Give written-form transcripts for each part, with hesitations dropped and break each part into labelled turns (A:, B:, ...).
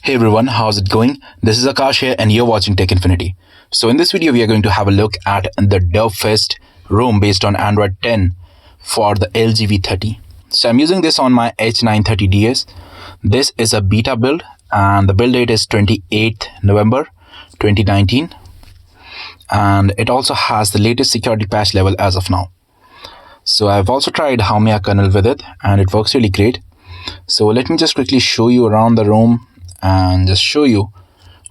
A: Hey everyone, how's it going? This is Akash here and you're watching Tech Infinity. So in this video we are going to have a look at the Derpfest ROM based on Android 10 for the LG V30. So I'm using this on my H930DS. This is a beta build and the build date is 28th November 2019. And it also has the latest security patch level as of now. So I've also tried Haumia kernel with it and it works really great. So let me just quickly show you around the ROM and just show you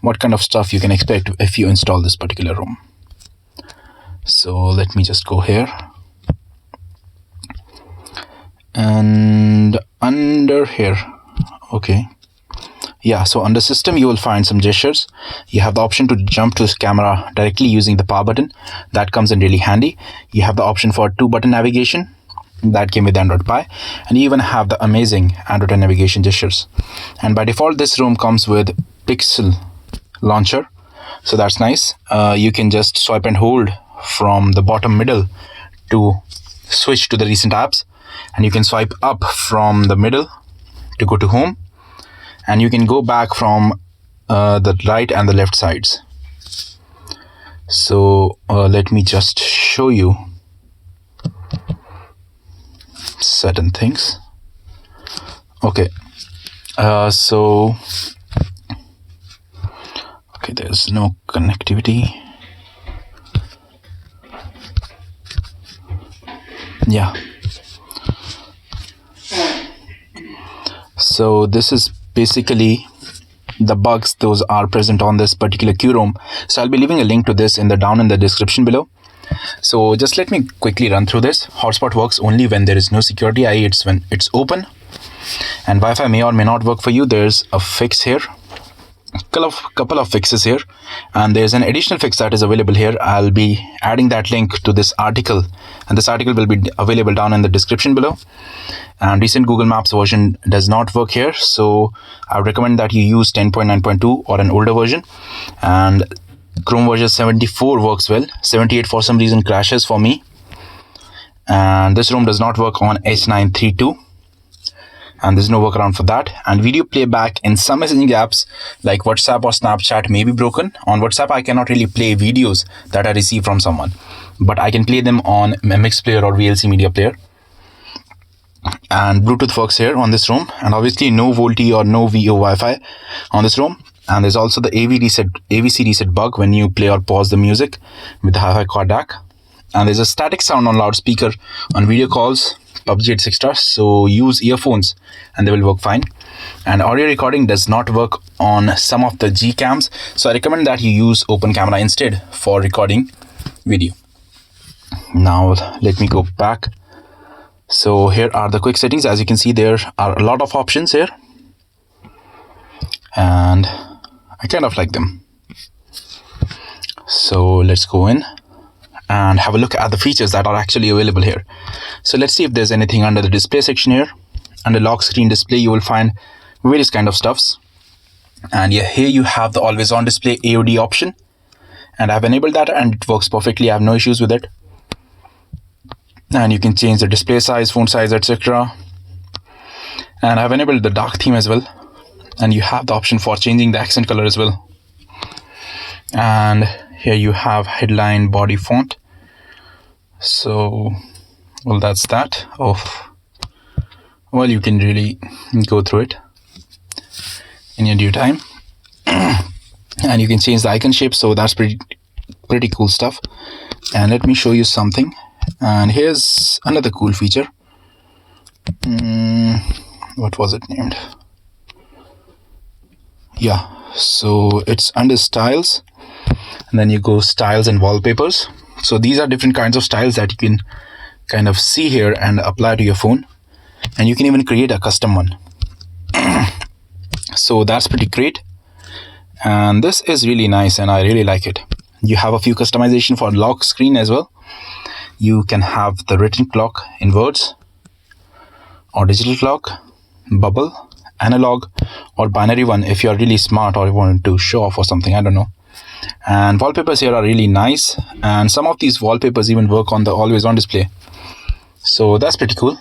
A: what kind of stuff you can expect if you install this particular ROM. So let me just go here and under here. Okay, yeah, so under system you will find some gestures. You have the option to jump to camera directly using the power button. That comes in really handy. You have the option for 2-button navigation. That came with Android Pie, and you even have the amazing Android 10 navigation gestures. And by default this ROM comes with Pixel launcher, so that's nice. You can just swipe and hold from the bottom middle to switch to the recent apps, and you can swipe up from the middle to go to home, and you can go back from the right and the left sides. So let me just show you certain things. Okay, so okay, there's no connectivity. Yeah, so this is basically the bugs those are present on this particular QROM. So I'll be leaving a link to this down in the description below. So just let me quickly run through this. Hotspot works only when there is no security, i.e. it's when it's open, and Wi-Fi may or may not work for you. There's a fix here, couple of fixes here, and there's an additional fix that is available here. I'll be adding that link to this article, and this article will be available down in the description below. And recent Google Maps version does not work here, so I would recommend that you use 10.9.2 or an older version. And Chrome version 74 works well. 78 for some reason crashes for me, and this ROM does not work on H932, and there's no workaround for that. And video playback in some messaging apps like WhatsApp or Snapchat may be broken. On WhatsApp I cannot really play videos that I receive from someone, but I can play them on MX Player or VLC Media Player. And Bluetooth works here on this ROM, and obviously no VoLTE or no VO Wi-Fi on this ROM. And there's also the AVC reset bug when you play or pause the music with the hi-fi quad DAC. And there's a static sound on loudspeaker on video calls, PUBG, etc. So use earphones and they will work fine. And audio recording does not work on some of the G cams, so I recommend that you use open camera instead for recording video. Now let me go back. So here are the quick settings. As you can see, there are a lot of options here, and I kind of like them. So let's go in and have a look at the features that are actually available here. So let's see if there's anything under the display section here. Under lock screen display you will find various kind of stuffs, and yeah, here you have the always on display AOD option, and I've enabled that and it works perfectly. I have no issues with it. And you can change the display size, font size, etc. And I've enabled the dark theme as well, and you have the option for changing the accent color as well. And here you have headline body font. So well, that's that. Well, you can really go through it in your due time. And you can change the icon shape, so that's pretty cool stuff. And let me show you something. And here's another cool feature. What was it named? Yeah, so it's under styles, and then you go styles and wallpapers. So these are different kinds of styles that you can kind of see here and apply to your phone, and you can even create a custom one. So that's pretty great, and this is really nice and I really like it. You have a few customization for lock screen as well. You can have the written clock in words, or digital clock, bubble, analog, or binary one if you're really smart or you want to show off or something, I don't know. And wallpapers here are really nice, and some of these wallpapers even work on the always on display, so that's pretty cool.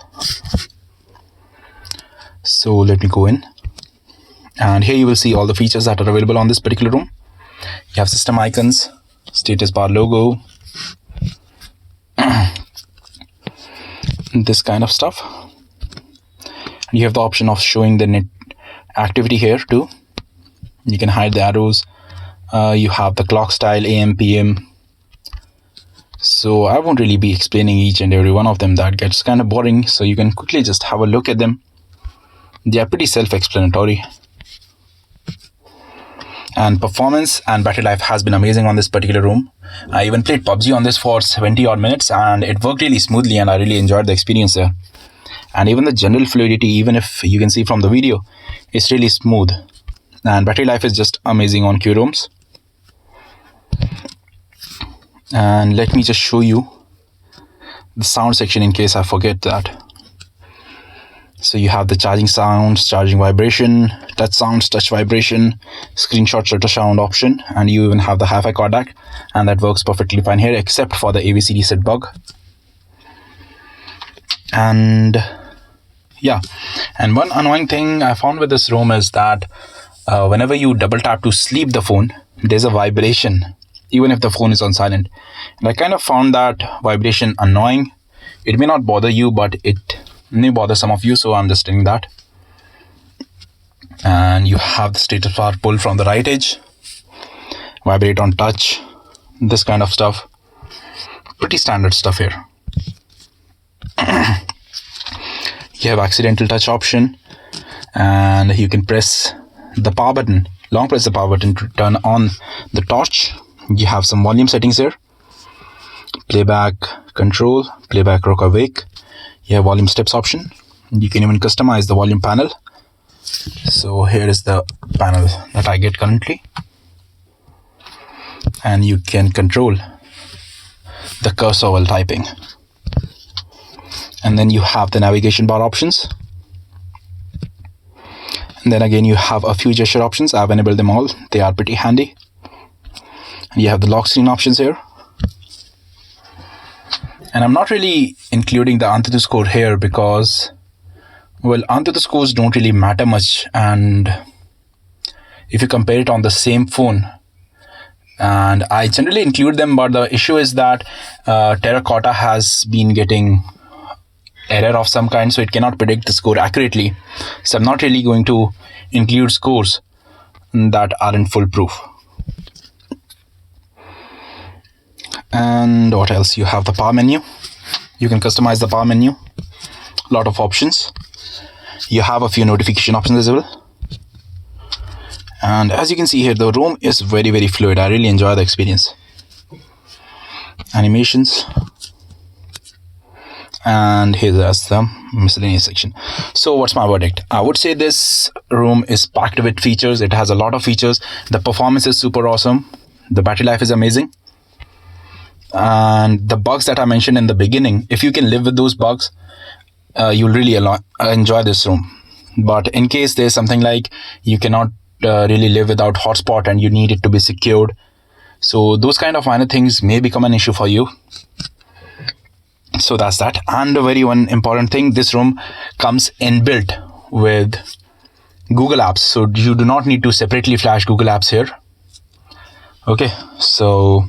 A: So let me go in And here you will see all the features that are available on this particular room. You have system icons, status bar logo, this kind of stuff. And you have the option of showing the net activity here too. You can hide the arrows. You have the clock style, AM, PM. So I won't really be explaining each and every one of them. That gets kind of boring. So you can quickly just have a look at them. They are pretty self-explanatory. And performance and battery life has been amazing on this particular room. I even played PUBG on this for 70 odd minutes and it worked really smoothly and I really enjoyed the experience there. And even the general fluidity, even if you can see from the video, it's really smooth. And battery life is just amazing on Q ROMs. And let me just show you the sound section in case I forget that. So you have the charging sounds, charging vibration, touch sounds, touch vibration, screenshot shutter sound option, and you even have the hi-fi codec, and that works perfectly fine here except for the AVC reset bug. And yeah, and one annoying thing I found with this ROM is that whenever you double tap to sleep the phone, there's a vibration even if the phone is on silent. And I kind of found that vibration annoying. It may not bother you, but it may bother some of you, so I'm just telling that. And you have the status bar pull from the right edge, vibrate on touch, this kind of stuff. Pretty standard stuff here. You have accidental touch option, and you can press the power button, long press the power button to turn on the torch. You have some volume settings here, playback control, playback rock awake. You have volume steps option. You can even customize the volume panel. So here is the panel that I get currently, and you can control the cursor while typing. And then you have the navigation bar options, and then again you have a few gesture options. I've enabled them all, they are pretty handy. And you have the lock screen options here, and I'm not really including the Antutu score here because, well, Antutu scores don't really matter much, and if you compare it on the same phone, and I generally include them, but the issue is that Terracotta has been getting error of some kind, so it cannot predict the score accurately. So I'm not really going to include scores that aren't foolproof. And what else? You have the power menu. You can customize the power menu, a lot of options. You have a few notification options as well. And as you can see here, the ROM is very fluid. I really enjoy the experience. Animations, and here's the miscellaneous section. So what's my verdict? I would say this ROM is packed with features. It has a lot of features. The performance is super awesome. The battery life is amazing. And the bugs that I mentioned in the beginning, if you can live with those bugs, you'll really enjoy this ROM. But in case there's something like you cannot really live without hotspot and you need it to be secured, so those kind of minor things may become an issue for you. So that's that. And a very one important thing, this ROM comes inbuilt with Google Apps, so you do not need to separately flash Google Apps here. Okay, so,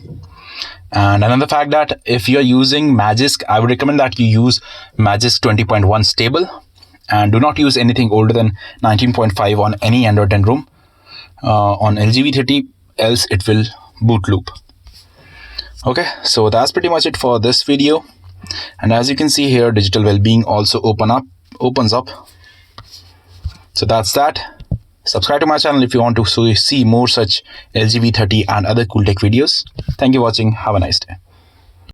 A: and another fact that if you're using Magisk, I would recommend that you use Magisk 20.1 stable and do not use anything older than 19.5 on any Android 10 ROM. On LG V30, else it will boot loop. Okay, so that's pretty much it for this video. And as you can see here, digital well-being also opens up. So that's that. Subscribe to my channel if you want to see more such LG V30 and other cool tech videos. Thank you for watching. Have a nice day.